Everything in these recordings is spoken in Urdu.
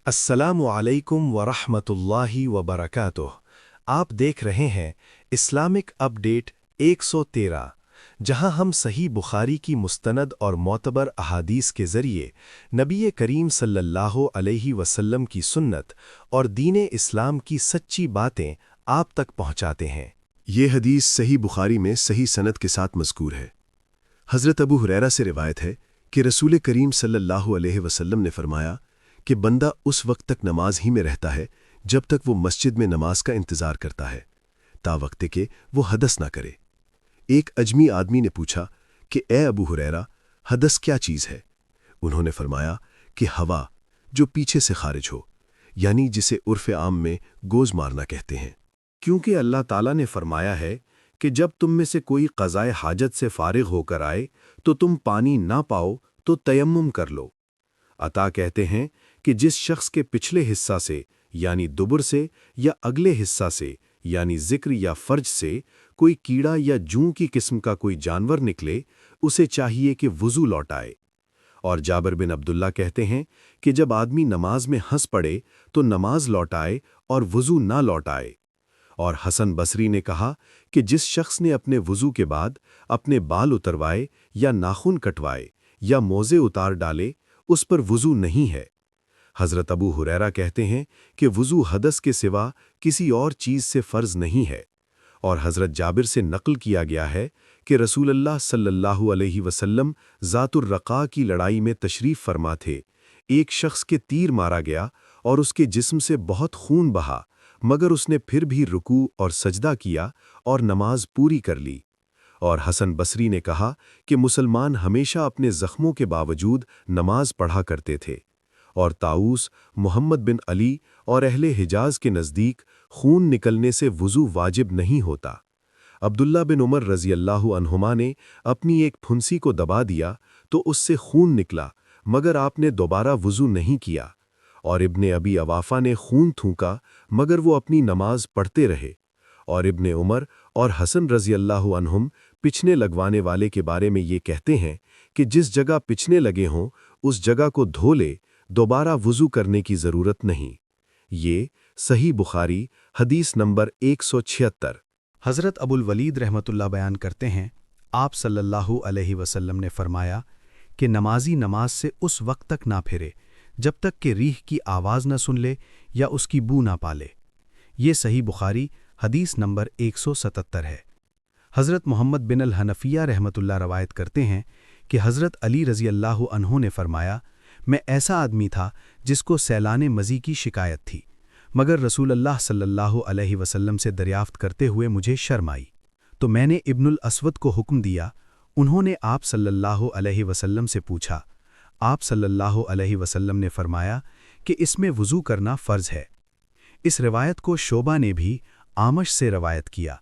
السلام علیکم ورحمۃ اللہ وبرکاتہ۔ آپ دیکھ رہے ہیں اسلامک اپ ڈیٹ 113، جہاں ہم صحیح بخاری کی مستند اور معتبر احادیث کے ذریعے نبی کریم صلی اللہ علیہ وسلم کی سنت اور دین اسلام کی سچی باتیں آپ تک پہنچاتے ہیں۔ یہ حدیث صحیح بخاری میں صحیح سند کے ساتھ مذکور ہے۔ حضرت ابو ہریرہ سے روایت ہے کہ رسول کریم صلی اللہ علیہ وسلم نے فرمایا کہ بندہ اس وقت تک نماز ہی میں رہتا ہے جب تک وہ مسجد میں نماز کا انتظار کرتا ہے، تا وقت کہ وہ حدث نہ کرے۔ ایک اجمی آدمی نے پوچھا کہ اے ابو ہریرہ، حدث کیا چیز ہے؟ انہوں نے فرمایا کہ ہوا جو پیچھے سے خارج ہو، یعنی جسے عرف عام میں گوز مارنا کہتے ہیں، کیونکہ اللہ تعالیٰ نے فرمایا ہے کہ جب تم میں سے کوئی قضائے حاجت سے فارغ ہو کر آئے تو تم پانی نہ پاؤ تو تیمم کر لو۔ عطا کہتے ہیں کہ جس شخص کے پچھلے حصہ سے یعنی دبر سے یا اگلے حصہ سے یعنی ذکر یا فرج سے کوئی کیڑا یا جوں کی قسم کا کوئی جانور نکلے، اسے چاہیے کہ وضو لوٹائے۔ اور جابر بن عبداللہ کہتے ہیں کہ جب آدمی نماز میں ہنس پڑے تو نماز لوٹائے اور وضو نہ لوٹائے۔ اور حسن بصری نے کہا کہ جس شخص نے اپنے وضو کے بعد اپنے بال اتروائے یا ناخن کٹوائے یا موزے اتار ڈالے، اس پر وضو نہیں ہے۔ حضرت ابو ہریرہ کہتے ہیں کہ وضو حدث کے سوا کسی اور چیز سے فرض نہیں ہے۔ اور حضرت جابر سے نقل کیا گیا ہے کہ رسول اللہ صلی اللہ علیہ وسلم ذات الرقاء کی لڑائی میں تشریف فرما تھے۔ ایک شخص کے تیر مارا گیا اور اس کے جسم سے بہت خون بہا، مگر اس نے پھر بھی رکوع اور سجدہ کیا اور نماز پوری کر لی۔ اور حسن بصری نے کہا کہ مسلمان ہمیشہ اپنے زخموں کے باوجود نماز پڑھا کرتے تھے۔ اور طاؤس، محمد بن علی اور اہل حجاز کے نزدیک خون نکلنے سے وضو واجب نہیں ہوتا۔ عبداللہ بن عمر رضی اللہ عنہما نے اپنی ایک پھنسی کو دبا دیا تو اس سے خون نکلا، مگر آپ نے دوبارہ وضو نہیں کیا۔ اور ابن ابی اوافا نے خون تھونکا، مگر وہ اپنی نماز پڑھتے رہے۔ اور ابن عمر اور حسن رضی اللہ عنہم پچھنے لگوانے والے کے بارے میں یہ کہتے ہیں کہ جس جگہ پچھنے لگے ہوں اس جگہ کو دھو لے، دوبارہ وضو کرنے کی ضرورت نہیں۔ یہ صحیح بخاری حدیث نمبر 176۔ حضرت ابو الولید رحمۃ اللہ بیان کرتے ہیں، آپ صلی اللہ علیہ وسلم نے فرمایا کہ نمازی نماز سے اس وقت تک نہ پھرے جب تک کہ ریح کی آواز نہ سن لے یا اس کی بو نہ پالے۔ یہ صحیح بخاری حدیث نمبر 177 ہے۔ حضرت محمد بن الحنفیہ رحمۃ اللہ روایت کرتے ہیں کہ حضرت علی رضی اللہ عنہ نے فرمایا، میں ایسا آدمی تھا جس کو سیلان مزی کی شکایت تھی، مگر رسول اللہ صلی اللہ علیہ وسلم سے دریافت کرتے ہوئے مجھے شرم آئی، تو میں نے ابن الاسود کو حکم دیا۔ انہوں نے آپ صلی اللہ علیہ وسلم سے پوچھا، آپ صلی اللہ علیہ وسلم نے فرمایا کہ اس میں وضو کرنا فرض ہے۔ اس روایت کو شعبہ نے بھی اعمش سے روایت کیا۔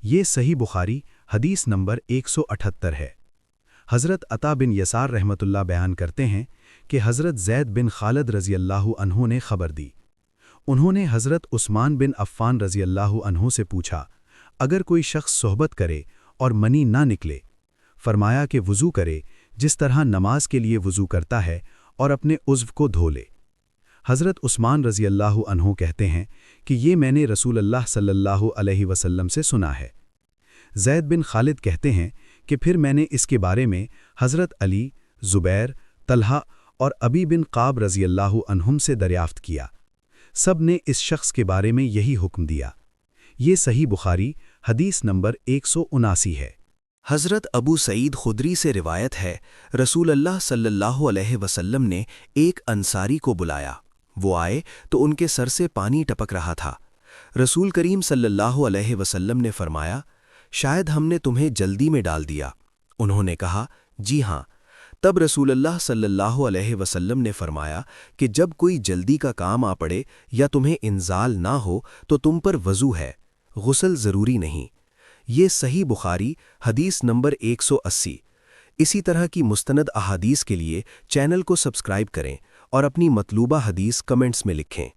یہ صحیح بخاری حدیث نمبر 178 ہے۔ حضرت عطا بن یسار رحمۃ اللہ بیان کرتے ہیں کہ حضرت زید بن خالد رضی اللہ عنہ نے خبر دی۔ انہوں نے حضرت عثمان بن عفان رضی اللہ عنہ سے پوچھا، اگر کوئی شخص صحبت کرے اور منی نہ نکلے، فرمایا کہ وضو کرے جس طرح نماز کے لیے وضو کرتا ہے اور اپنے عضو کو دھو لے۔ حضرت عثمان رضی اللہ عنہ کہتے ہیں کہ یہ میں نے رسول اللہ صلی اللہ علیہ وسلم سے سنا ہے۔ زید بن خالد کہتے ہیں کہ پھر میں نے اس کے بارے میں حضرت علی، زبیر، طلحہ اور ابی بن قاب رضی اللہ عنہم سے دریافت کیا، سب نے اس شخص کے بارے میں یہی حکم دیا۔ یہ صحیح بخاری حدیث نمبر 179 ہے۔ حضرت ابو سعید خدری سے روایت ہے، رسول اللہ صلی اللہ علیہ وسلم نے ایک انصاری کو بلایا۔ وہ آئے تو ان کے سر سے پانی ٹپک رہا تھا۔ رسول کریم صلی اللہ علیہ وسلم نے فرمایا، شاید ہم نے تمہیں جلدی میں ڈال دیا۔ انہوں نے کہا، جی ہاں۔ تب رسول اللہ صلی اللہ علیہ وسلم نے فرمایا کہ جب کوئی جلدی کا کام آ پڑے یا تمہیں انزال نہ ہو تو تم پر وضو ہے، غسل ضروری نہیں۔ یہ صحیح بخاری حدیث نمبر 180۔ اسی طرح کی مستند احادیث کے لیے چینل کو سبسکرائب کریں اور اپنی مطلوبہ حدیث کمنٹس میں لکھیں۔